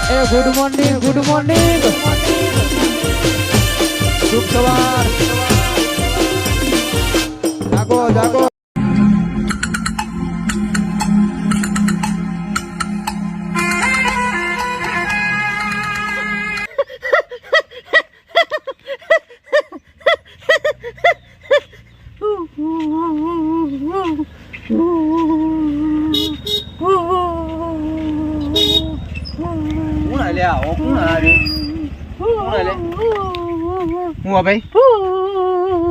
એ good morning શુભ સવાર જાગો જાગો भाई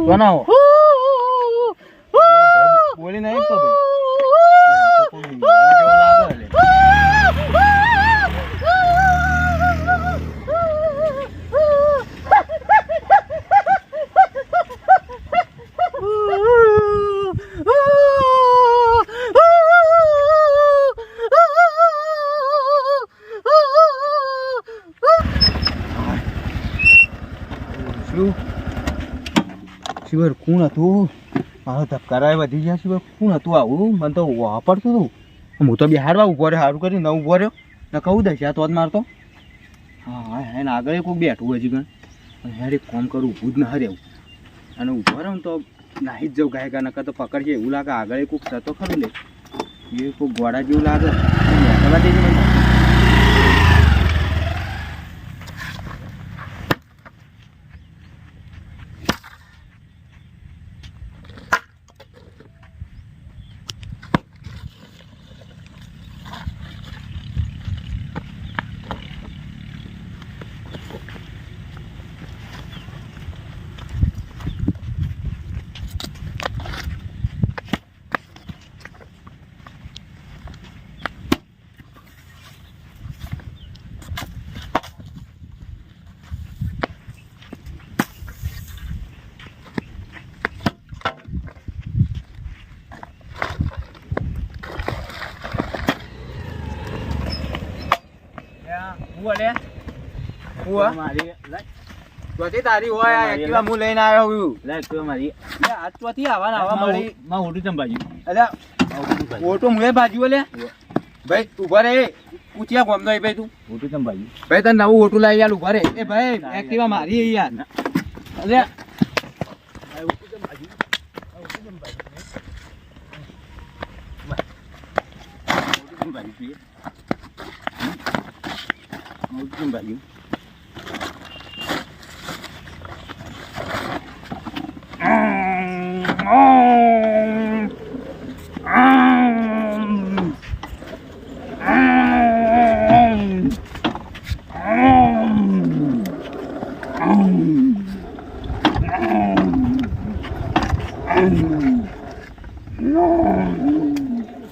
बनाओ बोली नहीं तो શિવર કોણ હતું મારો ધબકારા વધી ગયા શિવર કોણ હતું આવું મને તો વાપરતું હતું હું તો બિહાડવા ઉભો રહ્યો સારું કરીને ન ઉભો રહ્યો ને કહું દઈશ તો જ મારતો હા હા એને આગળ કોઈક બેઠું હજી ગણ યાર એક કામ કરું ઊભું જ ના રહેવું અને ઊભો રહું તો નાહી જ જાઉં ગાયકા નકર તો પકડશે એવું લાગે આગળ કોઈક થતો ખરું લે એ કોઈક ગોળા જેવું લાગે કરવા દેજે મને તારી હોય એક્ટિવા હું લઈને આવ્યો હું લે તો મારી આજ ચોથી આવા મળી માં ઓટું ચમ બાજુ અલ્યા ઓટો મુએ બાજુ લે ભાઈ ઉભા રે પૂછ્યા કોમ નહીં ભાઈ તું ઓટું ચમ બાજુ ભાઈ તને નવું ઓટું લાવી યાર ઉભા રે એ ભાઈ એક્ટિવા મારી યાર અલ્યા ઓટું ચમ બાજુ ઓટું ચમ બાજુ ઓટું ચમ બાજુ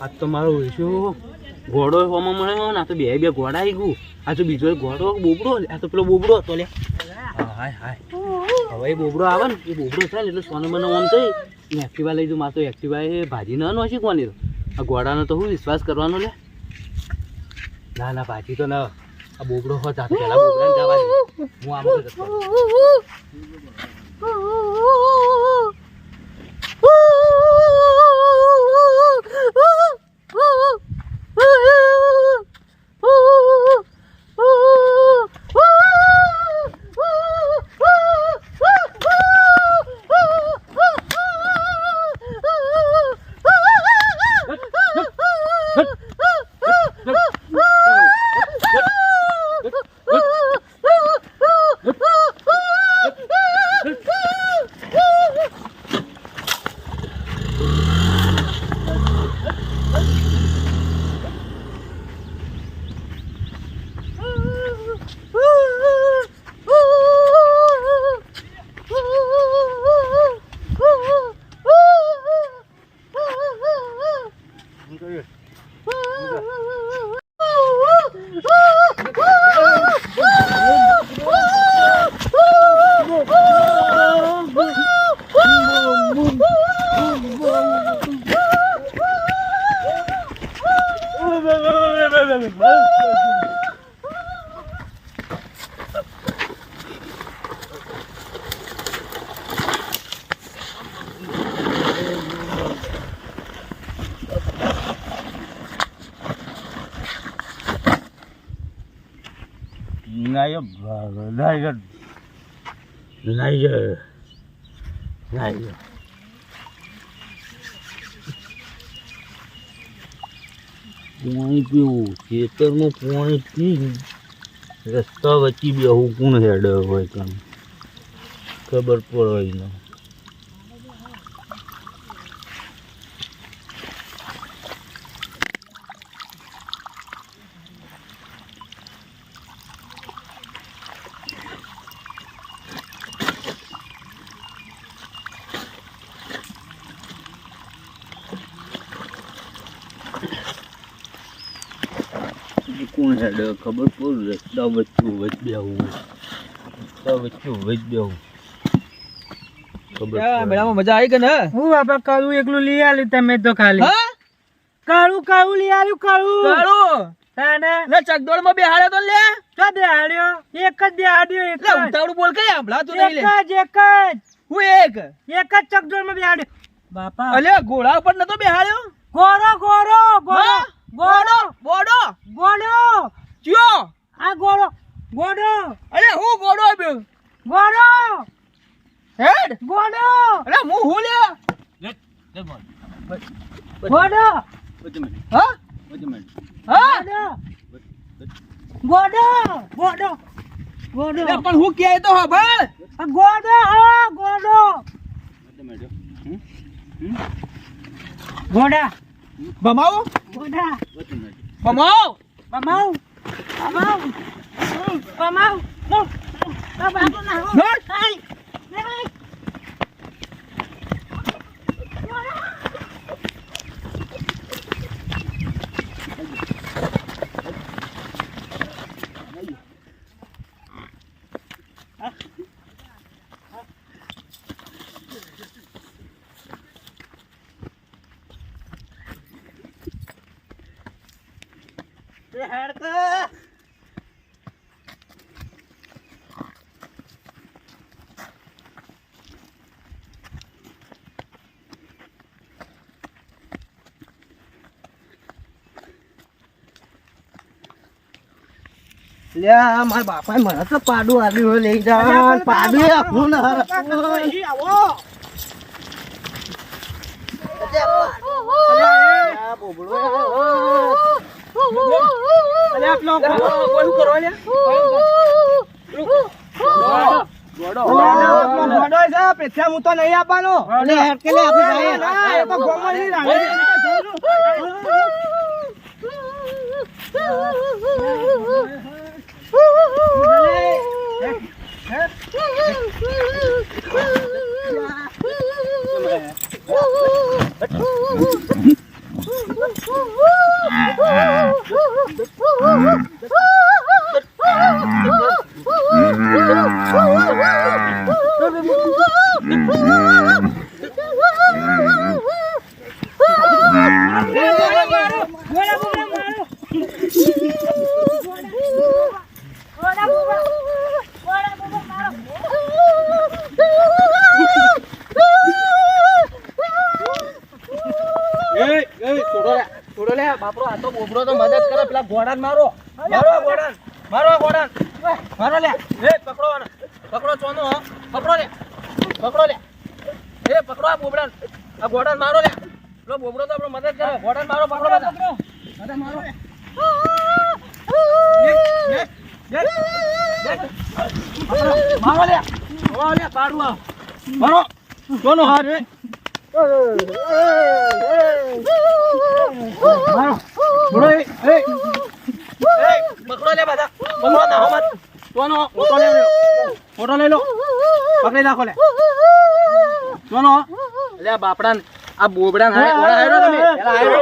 આ તો મારો શું ઘોડો હોમાં મળ્યો ને આ તો બે ઘોડા આવી ગયું આ તો બીજો ઘોડો બોબડો આ તો પેલો બોબડો હતો લે હાય હાય હવે એ બોબડો આવે ને એ બોબડો થાય ને એટલે સોને મને આમ થઈ એક્ટિવા લઈ દઉં મારે તો એક્ટિવા એ ભાજી ન નોશી કોની આ ઘોડાનો તો હું વિશ્વાસ કરવાનો લે ના ના ભાજી તો ના આ બોબડો હોત આ પેલા બોબડાને જવા દે હું આમ જતો પાણી પીવું ખેતરમાં પાણી પી રસ્તા વચ્ચે બેહું કોણ હેડ હોય તને ખબર પડે ને કોણ હેડ ખબર પડે રસ્તા વચ્ચે વચ બેહું રસ્તા વચ્ચે વચ બેહું મેળામાં મજા આવી કે ને હું બાપા કાળું એકલું લઈ આલ્યું તમે તો ખાલી કાળું લઈ આલ્યું કાળું તાને લે ચકડોળ માં બેહાડ્યો તો લે તો બેહાડ્યો એક જ બેહાડ્યો એક લે ઉતાવળું બોલ કઈ આંભળા તું નહીં લે એક હું એક જ ચકડોળ માં બેહાડ્યો બાપા અલે ઘોડા ઉપર નતો બેહાડ્યો ગોળો ચિયો આ ગોળો અલે હું ઘોડો આપ્યો હેડ ગોળો અલે હું લે ગોળો હા હા ગોળો લે પણ હું કે તો હા ગોળા ભમાવો ગોળા ભમાવો પમાવ મારા બાપા મને તો પાડું આલ્યું લઈ જા પાડું આપું ને હું તો નહીં આપવાનો બાપરો આ તો બોબડો તો મદદ કરે પેલા ઘોડાને મારો લે એ પકડો ચોનો પકડો લે એ પકડો આ બોબડા આ ઘોડાને મારો લે પેલો બોબડો તો આપણો મદદ કરે ઘોડાને મારો પકડો બધા મારો મારો લે પાડવા મારો ચોનો હાર રે પકડો લે બધા પકડો ના મત સોનો ફોટો લઈ લો પકડી નાખો લે સોનો લે બાપડા આ બોબડા હારે કોડા હારો તમે પેલા હારો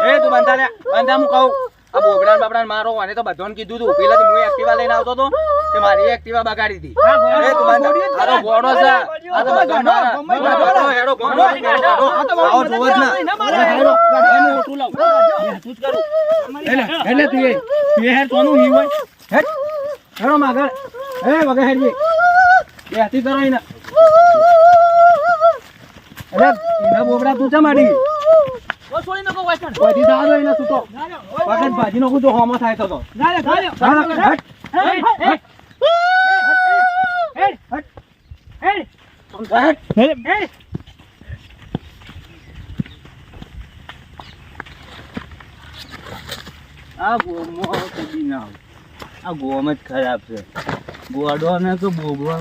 એ તું બંધા હું કહું આ બોબડા બાપડા મારો અને તો બધાને કીધું તું પેલાથી હું એક્ટિવા લઈને આવતો તો તે મારી એક્ટિવા બગાડી હતી એ તું બંધા આરો ઘોડો છે આ તો બધાને મારા હેડો ઘોડો આ તો આવો જોવત ના હેડો હું ઓટું લાવ તું જ કરું એટલે તું એ હેડ સોનું હી હોય હેડો માગર એ વગર હેડજી એ હાથી કરો એને અરે એના બોબડા તું ચા માડી ઓ છોડી નકો વાસણ પછી દાદો એને સૂતો પાકત ભાજી નો કુતો હોમો થાય તો આ ગોમાં કદી ના આવે. આ ગોમ જ ખરાબ છે. ગોડો ને તો બોબડો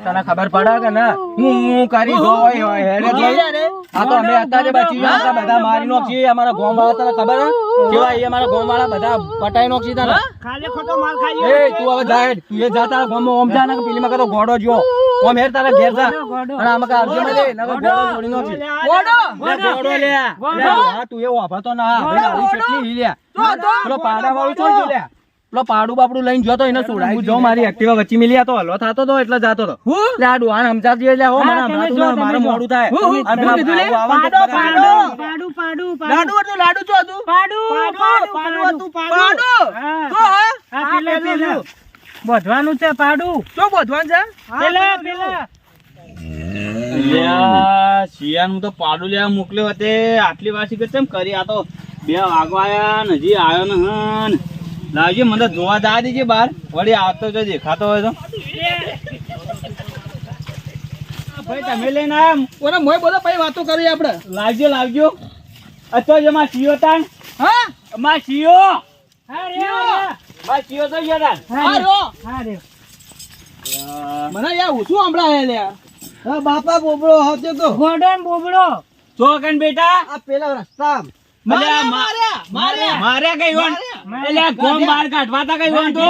તને ખબર પડે કે ના હું કરી હોય હેડે જોઈ આ તો અમે અત્યારે બચી ગયા હતા બધા મારી નોખી અમારા ગોમ વાળા તને ખબર હે કેવા એ અમારા ગોમ વાળા બધા પટાઈ નોખી તને ખાલી ખોટો માલ ખાઈ એ તું હવે જા હેડ તું એ જા તારા ગોમ માં ઓમ જા ને પેલી માં તો ગોડો જો ઓમ હેડ તારા ઘેર જા અને આમાં કા આવજે મને નકર ગોડો છોડી નોખી ગોડો લે હા તું એ વાપરતો ના ભાઈ આવી ચટણી હી લે પેલો પાડા વાળું છોડ જો લે પેલો પાડું બાપડું લઈને જોતો એને છોડાય હું જો મારી એક્ટિવા વચ્ચે મિલી હતો હલવા થતો તો એટલે જાતો તો એટલે આ ડોહાન સમજાવજે એટલે હો મને હમણાં તું મારું મોડું થાય બધવાનું છે પાડું શું બધવાનું છે પેલા શિયાનું તો પાડું લેવા મોકલ્યો હતે આટલી વાસી કે કેમ કરી આ તો 2 વાગવા આયા ને હજી આવ્યો ને હન લાવજે મને જોવા જા દેજે બહાર વળી આવતો જો દેખાતો હોય તો ભાઈ તમે લઈને આયા ઓને મોય બોલો પછી વાતો કરી આપણે લાવજો અતો જ માં શિયો તાણ હા માં શિયો હા રે માં શિયો તો યાર હા રે મને યાર હું શું હમણાં લે હા બાપા બોબડો હતો તો ગોડો ને બોબડો તો કન બેટા આ પેલા રસ્તા માર્યા કઈ વન એટલે ગોમ બહાર કાઢવા તા કઈ વન તો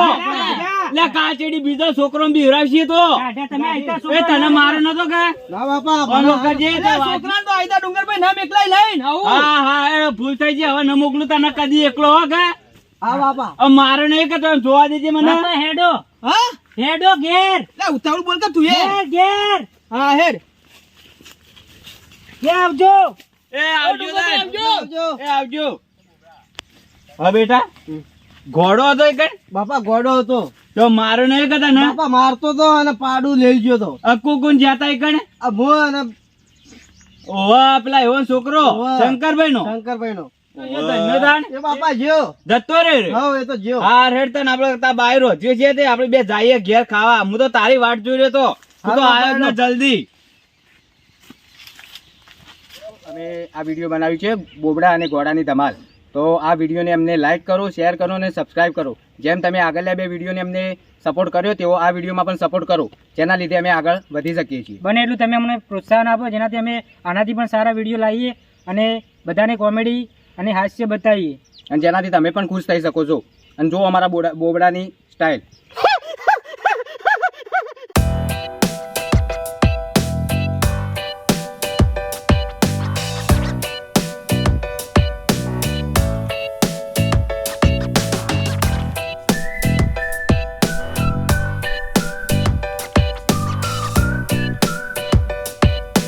એટલે કાચેડી બીજો છોકરો બિહરાવશી તો એ તને મારે નતો કે ના બાપા ફોનો કરજે તે વાત. છોકરાને તો આઈદા ડુંગરભાઈ નામ એકલાય લઈને આવું હા એ ભૂલ થઈ ગઈ હવે ન મોકલું તને કદી એકલો હો કે હા બાપા હવે મારે નહીં કે તમે જોવા દેજે મને હેડો હા હેડો ઘેર લે ઉતાવળ બોલ કે તું ઘેર હા હેડ કે આવજો એ આવજો હા બેટા ઘોડો હતો એ કઈ બાપા ગોડો હતો તો મારો નહીં કે તને બાપા મારતો તો અને પાડું લઈ ગયો તો અકુ કોણ જાતા એ કણે આ ભો અને ઓવા પેલા એવો છોકરો ઓવા. શંકરભાઈ નો શંકરભાઈ નો ધન્યદાન એ બાપા જ્યો જતો રે હા એ તો જ્યો હા રેડ તને આપડે તા બાયરો જે છે તે આપણે બે જઈએ ઘેર ખાવા હું તો તારી વાટ જોઈ રહ્યો તો તું તો હા, આયો જ ને જલ્દી અમે આ વિડીયો બનાવ્યું છે બોબડા અને ઘોડાની ધમાલ તો આ વિડીયોને અમને લાઈક કરો શેર કરો અને સબસ્ક્રાઇબ કરો જેમ તમે આગળના 2 વિડીયોને અમને સપોર્ટ કર્યો તેવો આ વિડીયોમાં પણ સપોર્ટ કરો જેના લીધે અમે આગળ વધી શકીએ છીએ બને એટલું તમે અમને પ્રોત્સાહન આપો જેનાથી અમે આનાથી પણ સારા વિડીયો લાવીએ અને બધાને કોમેડી અને હાસ્ય બતાવીએ અને જેનાથી તમે પણ ખુશ થઈ શકો છો અને જો અમારા બોબડાની સ્ટાઇલ